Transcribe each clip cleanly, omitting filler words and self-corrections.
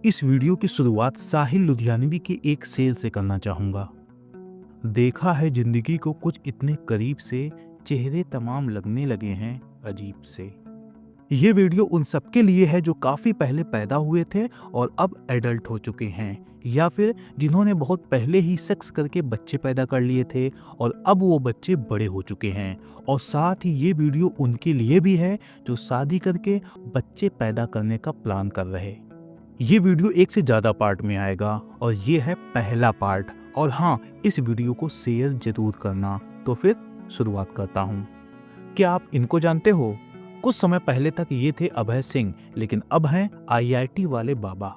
इस वीडियो की शुरुआत साहिल लुधियानवी के एक शेर से करना चाहूँगा। देखा है जिंदगी को कुछ इतने करीब से, चेहरे तमाम लगने लगे हैं अजीब से। ये वीडियो उन सबके लिए है जो काफ़ी पहले पैदा हुए थे और अब एडल्ट हो चुके हैं, या फिर जिन्होंने बहुत पहले ही सेक्स करके बच्चे पैदा कर लिए थे और अब वो बच्चे बड़े हो चुके हैं। और साथ ही ये वीडियो उनके लिए भी है जो शादी करके बच्चे पैदा करने का प्लान कर रहे। ये वीडियो एक से ज़्यादा पार्ट में आएगा और ये है पहला पार्ट। और हाँ, इस वीडियो को शेयर जरूर करना। तो फिर शुरुआत करता हूँ। क्या आप इनको जानते हो? कुछ समय पहले तक ये थे अभय सिंह, लेकिन अब हैं आईआईटी वाले बाबा।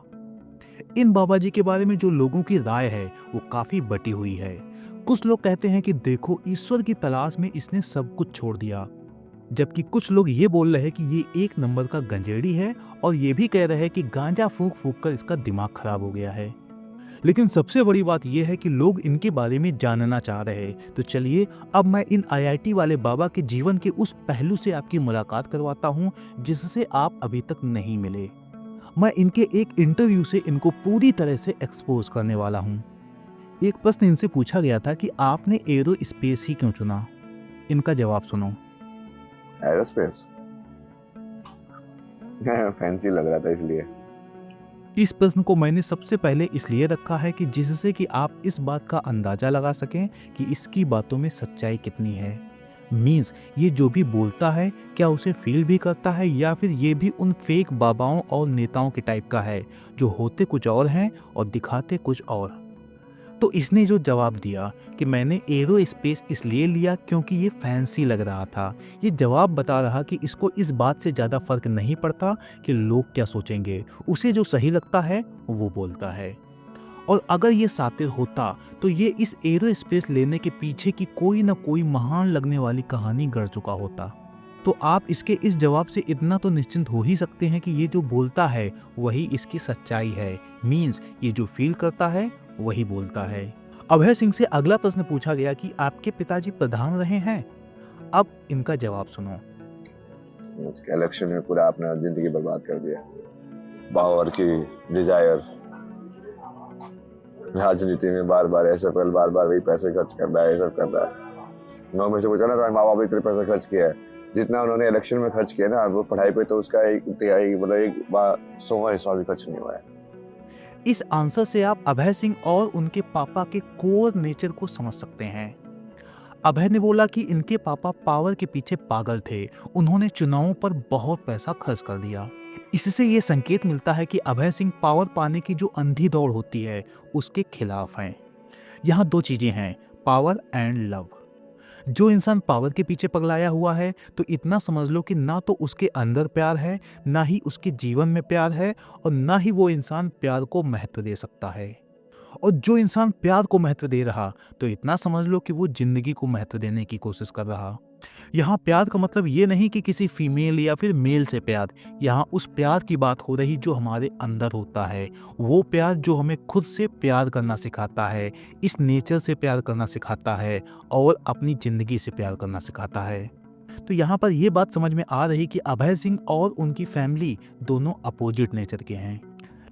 इन बाबा जी के बारे में जो लोगों की राय है वो काफ़ी बटी हुई है। कुछ लोग कहते हैं कि देखो, ईश्वर की तलाश में इसने सब कुछ छोड़ दिया, जबकि कुछ लोग ये बोल रहे हैं कि ये एक नंबर का गंजेड़ी है और ये भी कह रहे हैं कि गांजा फूंक फूंक कर इसका दिमाग खराब हो गया है। लेकिन सबसे बड़ी बात यह है कि लोग इनके बारे में जानना चाह रहे हैं। तो चलिए, अब मैं इन आईआईटी वाले बाबा के जीवन के उस पहलू से आपकी मुलाकात करवाता हूँ जिससे आप अभी तक नहीं मिले। मैं इनके एक इंटरव्यू से इनको पूरी तरह से एक्सपोज करने वाला हूँ। एक प्रश्न इनसे पूछा गया था कि आपने एरो स्पेस ही क्यों चुना? इनका जवाब सुनो। एरोस्पेस फैंसी लग रहा था इसलिए। इस प्रश्न को मैंने सबसे पहले इसलिए रखा है कि जिससे कि आप इस बात का अंदाजा लगा सकें कि इसकी बातों में सच्चाई कितनी है। मीन्स ये जो भी बोलता है क्या उसे फील भी करता है, या फिर ये भी उन फेक बाबाओं और नेताओं के टाइप का है जो होते कुछ और हैं और दिखाते कुछ और। तो इसने जो जवाब दिया कि मैंने एरो स्पेस इसलिए लिया क्योंकि ये फैंसी लग रहा था, ये जवाब बता रहा कि इसको इस बात से ज़्यादा फर्क नहीं पड़ता कि लोग क्या सोचेंगे, उसे जो सही लगता है वो बोलता है। और अगर ये सातिर होता तो ये इस एरो स्पेस लेने के पीछे की कोई ना कोई महान लगने वाली कहानी गढ़ चुका होता। तो आप इसके इस जवाब से इतना तो निश्चिंत हो ही सकते हैं कि ये जो बोलता है वही इसकी सच्चाई है। मीन्स ये जो फील करता है वही बोलता है। अभय सिंह से अगला प्रश्न पूछा गया कि आपके पिताजी प्रधान रहे हैं। अब इनका जवाब सुनो। इलेक्शन में पूरा अपना जिंदगी बर्बाद कर दिया। पावर की डिजायर, राजनीति में बार बार ऐसा कर, बार बार वही पैसे खर्च करना है, ये सब करना है। 9 में से पूछा ना तो माँ बाप इतने पैसे खर्च किया है जितना उन्होंने इलेक्शन में खर्च किया ना, वो पढ़ाई पे तो उसका एक तिहाई, मतलब एक 100वां हिस्सा भी खर्च नहीं हुआ है। इस आंसर से आप अभय सिंह और उनके पापा के कोर नेचर को समझ सकते हैं। अभय ने बोला कि इनके पापा पावर के पीछे पागल थे, उन्होंने चुनावों पर बहुत पैसा खर्च कर दिया। इससे ये संकेत मिलता है कि अभय सिंह पावर पाने की जो अंधी दौड़ होती है उसके खिलाफ हैं। यहाँ दो चीजें हैं, पावर एंड लव। जो इंसान पावर के पीछे पगलाया हुआ है तो इतना समझ लो कि ना तो उसके अंदर प्यार है, ना ही उसके जीवन में प्यार है, और ना ही वो इंसान प्यार को महत्व दे सकता है। और जो इंसान प्यार को महत्व दे रहा तो इतना समझ लो कि वो जिंदगी को महत्व देने की कोशिश कर रहा। यहाँ प्यार का मतलब ये नहीं कि किसी फीमेल या फिर मेल से प्यार, यहाँ उस प्यार की बात हो रही जो हमारे अंदर होता है। वो प्यार जो हमें खुद से प्यार करना सिखाता है, इस नेचर से प्यार करना सिखाता है और अपनी ज़िंदगी से प्यार करना सिखाता है। तो यहाँ पर ये बात समझ में आ रही कि अभय सिंह और उनकी फैमिली दोनों अपोजिट नेचर के हैं।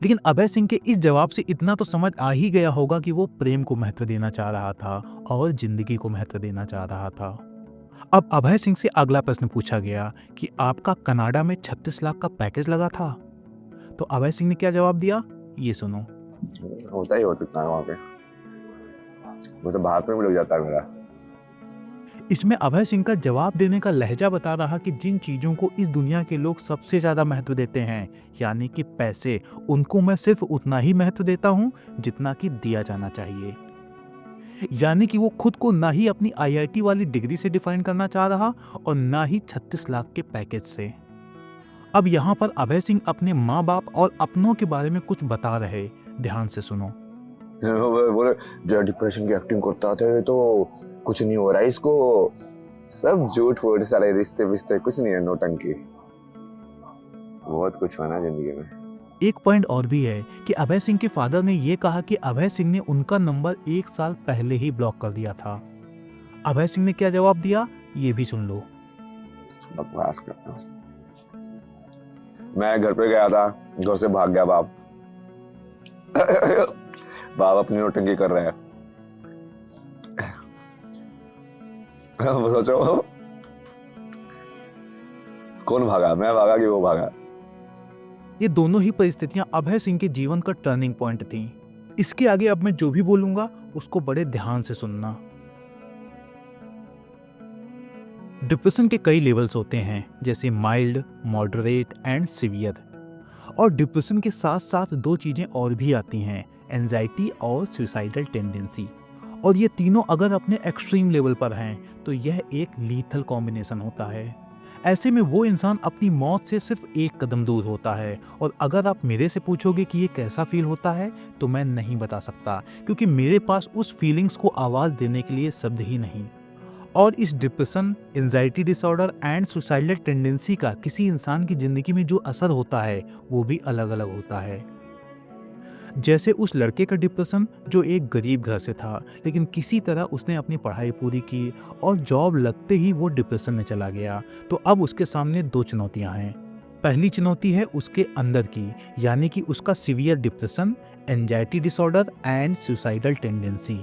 लेकिन अभय सिंह के इस जवाब से इतना तो समझ आ ही गया होगा कि वो प्रेम को महत्व देना चाह रहा था और ज़िंदगी को महत्व देना चाह रहा था। अब अभय सिंह से अगला प्रश्न पूछा गया कि आपका कनाडा में 36 लाख का पैकेज लगा था। तो अभय सिंह ने क्या जवाब दिया, ये सुनो। होता ही होता इतना वहाँ पे, वो तो बाहर पे भी लग जाता है मेरा। इसमें अभय सिंह का जवाब देने का लहजा बता रहा कि जिन चीज़ों को इस दुनिया के लोग सबसे ज़्यादा महत्व देते हैं, यानी कि पैसे, उनको मैं सिर्फ उतना ही महत्व देता हूँ जितना कि दिया जाना चाहिए। यानी कि वो खुद को ना ही अपनी आईआईटी वाली डिग्री से डिफाइन करना चाह रहा और ना ही 36 लाख के पैकेज से। अब यहाँ पर अभय सिंह अपने माँ बाप और अपनों के बारे में कुछ बता रहे, ध्यान से सुनो। बोले जो डिप्रेशन की एक्टिंग करता था तो कुछ नहीं हो रहा है इसको, सब झूठ फूट, सारे रिश्ते विश्ते कुछ नहीं है, नौटंकी। बहुत कुछ हुआ ना जिंदगी में। एक पॉइंट और भी है कि अभय सिंह के फादर ने यह कहा कि अभय सिंह ने उनका नंबर 1 साल पहले ही ब्लॉक कर दिया था। अभय सिंह ने क्या जवाब दिया, ये भी सुन लो। बकवास करता हूँ। मैं घर पे गया था, घर से भाग गया बाप। बाप अपनी नौटंकी कर रहे हैं। सोचो कौन भागा, मैं भागा कि वो भागा? ये दोनों ही परिस्थितियां अभय सिंह के जीवन का टर्निंग पॉइंट थी। इसके आगे अब मैं जो भी बोलूंगा उसको बड़े ध्यान से सुनना। डिप्रेशन के कई लेवल्स होते हैं, जैसे माइल्ड, मॉडरेट एंड सीवियर। और डिप्रेशन के साथ साथ दो चीजें और भी आती हैं, एंजाइटी और सुसाइडल टेंडेंसी। और ये तीनों अगर अपने एक्सट्रीम लेवल पर हैं तो यह एक लीथल कॉम्बिनेशन होता है। ऐसे में वो इंसान अपनी मौत से सिर्फ एक कदम दूर होता है। और अगर आप मेरे से पूछोगे कि ये कैसा फील होता है तो मैं नहीं बता सकता, क्योंकि मेरे पास उस फीलिंग्स को आवाज़ देने के लिए शब्द ही नहीं। और इस depression, anxiety disorder and suicidal tendency का किसी इंसान की ज़िंदगी में जो असर होता है वो भी अलग अलग होता है। जैसे उस लड़के का डिप्रेशन जो एक गरीब घर से था, लेकिन किसी तरह उसने अपनी पढ़ाई पूरी की और जॉब लगते ही वो डिप्रेशन में चला गया। तो अब उसके सामने दो चुनौतियां हैं। पहली चुनौती है उसके अंदर की, यानी कि उसका severe depression, anxiety disorder and suicidal tendency.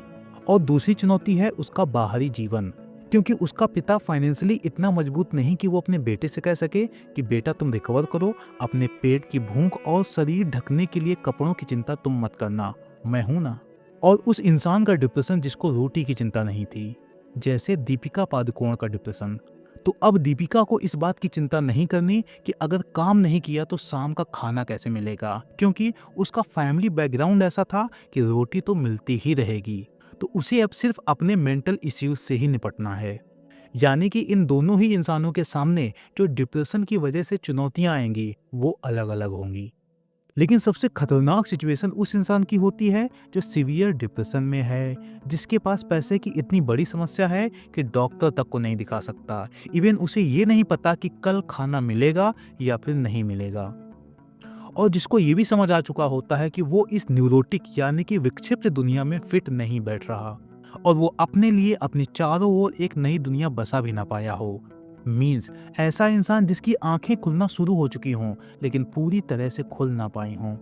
और दूसरी चुनौती है उसका बाहरी जीवन, क्योंकि उसका पिता फाइनेंशियली इतना मजबूत नहीं कि वो अपने बेटे से कह सके कि बेटा तुम रिकवर करो, अपने पेट की भूख और शरीर ढकने के लिए कपड़ों की चिंता तुम मत करना, मैं हूं ना। और उस इंसान का डिप्रेशन जिसको रोटी की चिंता नहीं थी, जैसे दीपिका पादुकोण का डिप्रेशन। तो अब दीपिका को इस बात की चिंता नहीं करनी कि अगर काम नहीं किया तो शाम का खाना कैसे मिलेगा, क्योंकि उसका फैमिली बैकग्राउंड ऐसा था कि रोटी तो मिलती ही रहेगी। तो उसे अब सिर्फ अपने मेंटल इश्यूज से ही निपटना है। यानी कि इन दोनों ही इंसानों के सामने जो डिप्रेशन की वजह से चुनौतियां आएंगी वो अलग अलग होंगी। लेकिन सबसे खतरनाक सिचुएशन उस इंसान की होती है जो सीवियर डिप्रेशन में है, जिसके पास पैसे की इतनी बड़ी समस्या है कि डॉक्टर तक को नहीं दिखा सकता। इवन उसे ये नहीं पता कि कल खाना मिलेगा या फिर नहीं मिलेगा। और जिसको ये भी समझ आ चुका होता है कि वो इस न्यूरोटिक यानी कि विक्षिप्त दुनिया में फिट नहीं बैठ रहा, और वो अपने लिए अपने चारों ओर एक नई दुनिया बसा भी ना पाया हो। मीन्स ऐसा इंसान जिसकी आंखें खुलना शुरू हो चुकी हों लेकिन पूरी तरह से खुल ना पाई हों।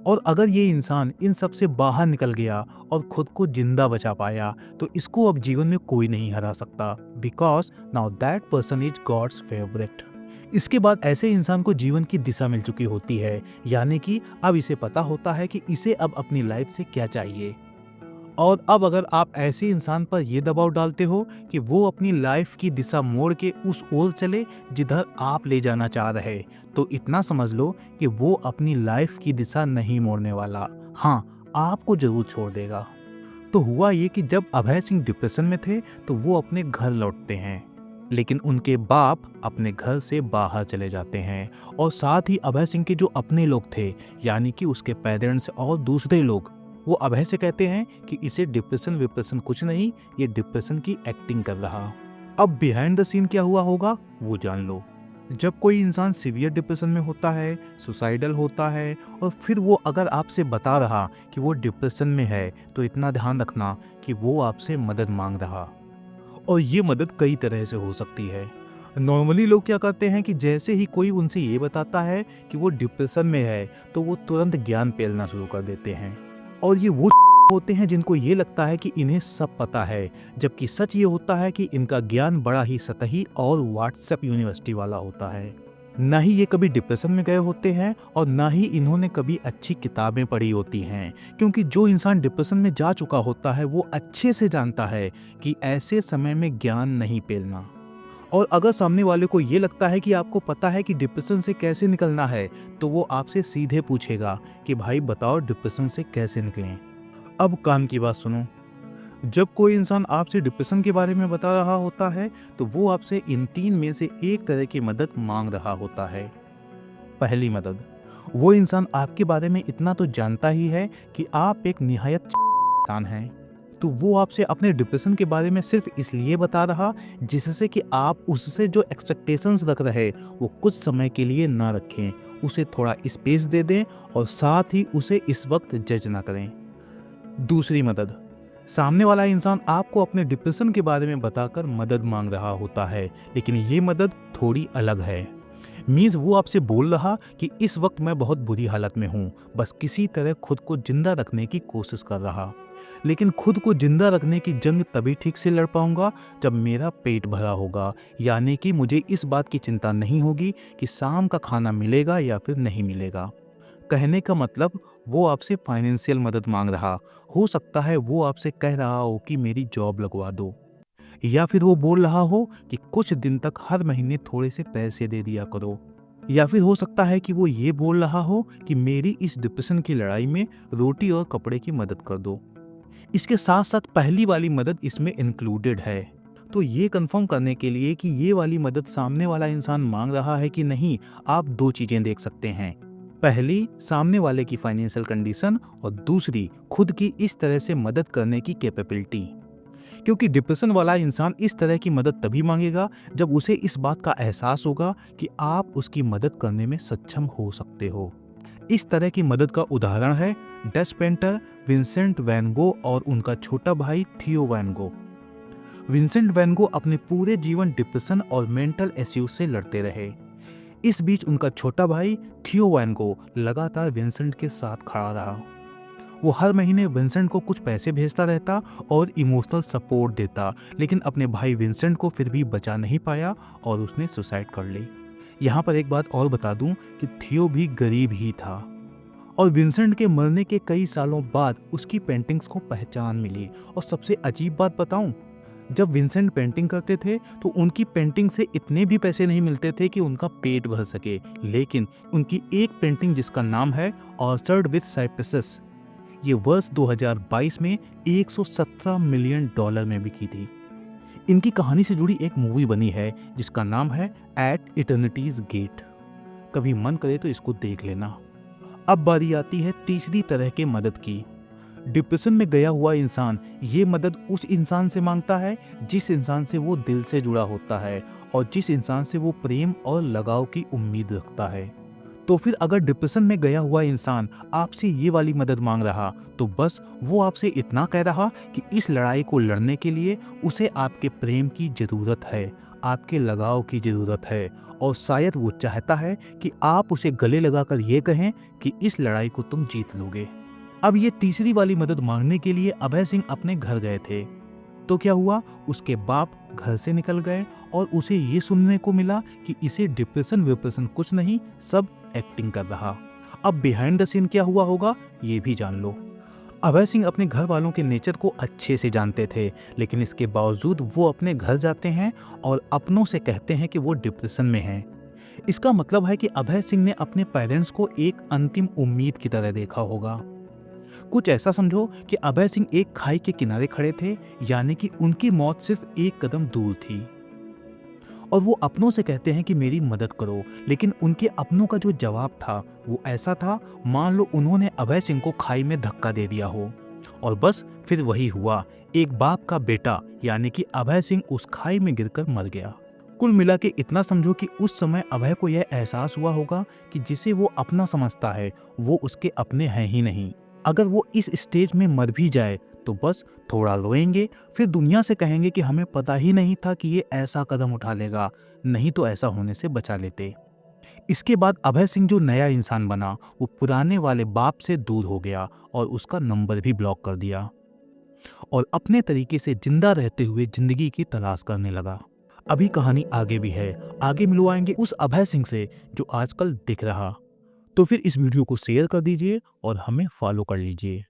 और अगर ये इंसान इन सब से बाहर निकल गया और खुद को जिंदा बचा पाया तो इसको अब जीवन में कोई नहीं हरा सकता, because now that person is God's favourite. इसके बाद ऐसे इंसान को जीवन की दिशा मिल चुकी होती है, यानी कि अब इसे पता होता है कि इसे अब अपनी लाइफ से क्या चाहिए। और अब अगर आप ऐसे इंसान पर यह दबाव डालते हो कि वो अपनी लाइफ की दिशा मोड़ के उस ओर चले जिधर आप ले जाना चाह रहे, तो इतना समझ लो कि वो अपनी लाइफ की दिशा नहीं मोड़ने वाला। हाँ, आपको जरूर छोड़ देगा। तो हुआ ये कि जब अभय सिंह डिप्रेशन में थे तो वो अपने घर लौटते हैं, लेकिन उनके बाप अपने घर से बाहर चले जाते हैं। और साथ ही अभय सिंह के जो अपने लोग थे, यानी कि उसके पेरेंट्स और दूसरे लोग, वो अभय से कहते हैं कि इसे डिप्रेशन विप्रेशन कुछ नहीं, ये डिप्रेशन की एक्टिंग कर रहा। अब बिहाइंड द सीन क्या हुआ होगा वो जान लो। जब कोई इंसान सीवियर डिप्रेशन में होता है, सुसाइडल होता है, और फिर वो अगर आपसे बता रहा कि वो डिप्रेशन में है, तो इतना ध्यान रखना कि वो आपसे मदद मांग रहा। और ये मदद कई तरह से हो सकती है। नॉर्मली लोग क्या करते हैं कि जैसे ही कोई उनसे ये बताता है कि वो डिप्रेशन में है तो वो तुरंत ज्ञान पेलना शुरू कर देते हैं। और ये वो होते हैं जिनको ये लगता है कि इन्हें सब पता है, जबकि सच ये होता है कि इनका ज्ञान बड़ा ही सतही और व्हाट्सएप यूनिवर्सिटी वाला होता है। ना ही ये कभी डिप्रेशन में गए होते हैं और ना ही इन्होंने कभी अच्छी किताबें पढ़ी होती हैं, क्योंकि जो इंसान डिप्रेशन में जा चुका होता है वो अच्छे से जानता है कि ऐसे समय में ज्ञान नहीं पेलना। और अगर सामने वाले को ये लगता है कि आपको पता है कि डिप्रेशन से कैसे निकलना है, तो वो आपसे सीधे पूछेगा कि भाई बताओ डिप्रेशन से कैसे निकलें। अब कान की बात सुनो, जब कोई इंसान आपसे डिप्रेशन के बारे में बता रहा होता है तो वो आपसे इन तीन में से एक तरह की मदद मांग रहा होता है। पहली मदद, वो इंसान आपके बारे में इतना तो जानता ही है कि आप एक निहायत इंसान हैं, तो वो आपसे अपने डिप्रेशन के बारे में सिर्फ इसलिए बता रहा जिससे कि आप उससे जो एक्सपेक्टेशंस रख रहे वो कुछ समय के लिए ना रखें, उसे थोड़ा स्पेस दे दें और साथ ही उसे इस वक्त जज ना करें। दूसरी मदद, सामने वाला इंसान आपको अपने डिप्रेशन के बारे में बताकर मदद मांग रहा होता है, लेकिन ये मदद थोड़ी अलग है। मीन्स वो आपसे बोल रहा कि इस वक्त मैं बहुत बुरी हालत में हूँ, बस किसी तरह खुद को जिंदा रखने की कोशिश कर रहा। लेकिन खुद को जिंदा रखने की जंग तभी ठीक से लड़ पाऊंगा जब मेरा पेट भरा होगा, यानी कि मुझे इस बात की चिंता नहीं होगी कि शाम का खाना मिलेगा या फिर नहीं मिलेगा। कहने का मतलब वो आपसे फाइनेंशियल मदद मांग रहा। हो सकता है वो आपसे कह रहा हो कि मेरी जॉब लगवा दो, या फिर वो बोल रहा हो कि कुछ दिन तक हर महीने थोड़े से पैसे दे दिया करो, या फिर हो सकता है कि वो ये बोल रहा हो कि मेरी इस डिप्रेशन की लड़ाई में रोटी और कपड़े की मदद कर दो। इसके साथ साथ पहली वाली मदद इसमें इंक्लूडेड है। तो ये कंफर्म करने के लिए कि ये वाली मदद सामने वाला इंसान मांग रहा है कि नहीं, आप दो चीजें देख सकते हैं। पहली, सामने वाले की फाइनेंशियल कंडीशन, और दूसरी, खुद की इस तरह से मदद करने की कैपेबिलिटी। क्योंकि डिप्रेशन वाला इंसान इस तरह की मदद तभी मांगेगा जब उसे इस बात का एहसास होगा कि आप उसकी मदद करने में सक्षम हो सकते हो। इस तरह की मदद का उदाहरण है डच पेंटर विंसेंट वैन गो और उनका छोटा भाई थियो वैन गो। विंसेंट वैन गो अपने पूरे जीवन डिप्रेशन और मेंटल इश्यूज से लड़ते रहे। इस बीच उनका छोटा भाई थियो वैन गो लगातार विंसेंट के साथ खड़ा रहा। वो हर महीने विंसेंट को कुछ पैसे भेजता रहता और इमोशनल सपोर्ट देता, लेकिन अपने भाई विंसेंट को फिर भी बचा नहीं पाया और उसने सुसाइड कर ली। यहाँ पर एक बात और बता दूं कि थियो भी गरीब ही था, और विंसेंट के मरने के कई सालों बाद उसकी पेंटिंग्स को पहचान मिली। और सबसे अजीब बात बताऊं, जब विंसेंट पेंटिंग करते थे तो उनकी पेंटिंग से इतने भी पैसे नहीं मिलते थे कि उनका पेट भर सके, लेकिन उनकी एक पेंटिंग जिसका नाम है ऑर्चर्ड विद साइप्रेसेस, ये वर्ष 2022 में $117 मिलियन में बिकी थी। इनकी कहानी से जुड़ी एक मूवी बनी है जिसका नाम है एट इटर्निटीज गेट। कभी मन करे तो इसको देख लेना। अब बारी आती है तीसरी तरह के मदद की। डिप्रेशन में गया हुआ इंसान ये मदद उस इंसान से मांगता है जिस इंसान से वो दिल से जुड़ा होता है और जिस इंसान से वो प्रेम और लगाव की उम्मीद रखता है। तो फिर अगर डिप्रेशन में गया हुआ इंसान आपसे ये वाली मदद मांग रहा, तो बस वो आपसे इतना कह रहा कि इस लड़ाई को लड़ने के लिए उसे आपके प्रेम की ज़रूरत है, आपके लगाव की ज़रूरत है, और शायद वो चाहता है कि आप उसे गले लगाकर ये कहें कि इस लड़ाई को तुम जीत लोगे। अब ये तीसरी वाली मदद मांगने के लिए अभय सिंह अपने घर गए थे। तो क्या हुआ, उसके बाप घर से निकल गए और उसे ये सुनने को मिला कि इसे डिप्रेशन विप्रेशन कुछ नहीं, सब एक्टिंग कर रहा। अब बिहाइंड द सीन क्या हुआ होगा ये भी जान लो। अभय सिंह अपने घर वालों के नेचर को अच्छे से जानते थे, लेकिन इसके बावजूद वो अपने घर जाते हैं और अपनों से कहते हैं कि वो डिप्रेशन में हैं। इसका मतलब है कि अभय सिंह ने अपने पेरेंट्स को एक अंतिम उम्मीद की तरह देखा होगा। कुछ ऐसा समझो कि अभय सिंह एक खाई के किनारे खड़े थे, यानी कि उनकी मौत सिर्फ एक कदम दूर थी, और वो अपनों से कहते हैं कि मेरी मदद करो। लेकिन उनके अपनों का जो जवाब था वो ऐसा था, मान लो उन्होंने अभय सिंह को खाई में धक्का दे दिया हो, और बस फिर वही हुआ, एक बाप का बेटा यानी कि अभय सिंह उस खाई में गिरकर मर गया। कुल मिला के इतना समझो कि उस समय अभय को यह एहसास हुआ होगा कि जिसे वो अपना समझता है वो उसके अपने हैं ही नहीं। अगर वो इस स्टेज में मर भी जाए तो बस थोड़ा रोएंगे, फिर दुनिया से कहेंगे कि हमें पता ही नहीं था कि ये ऐसा कदम उठा लेगा, नहीं तो ऐसा होने से बचा लेते। इसके बाद अभय सिंह जो नया इंसान बना वो पुराने वाले बाप से दूर हो गया और उसका नंबर भी ब्लॉक कर दिया, और अपने तरीके से जिंदा रहते हुए जिंदगी की तलाश करने लगा। अभी कहानी आगे भी है, आगे मिलवाएंगे उस अभय सिंह से जो आजकल दिख रहा। तो फिर इस वीडियो को शेयर कर दीजिए और हमें फॉलो कर लीजिए।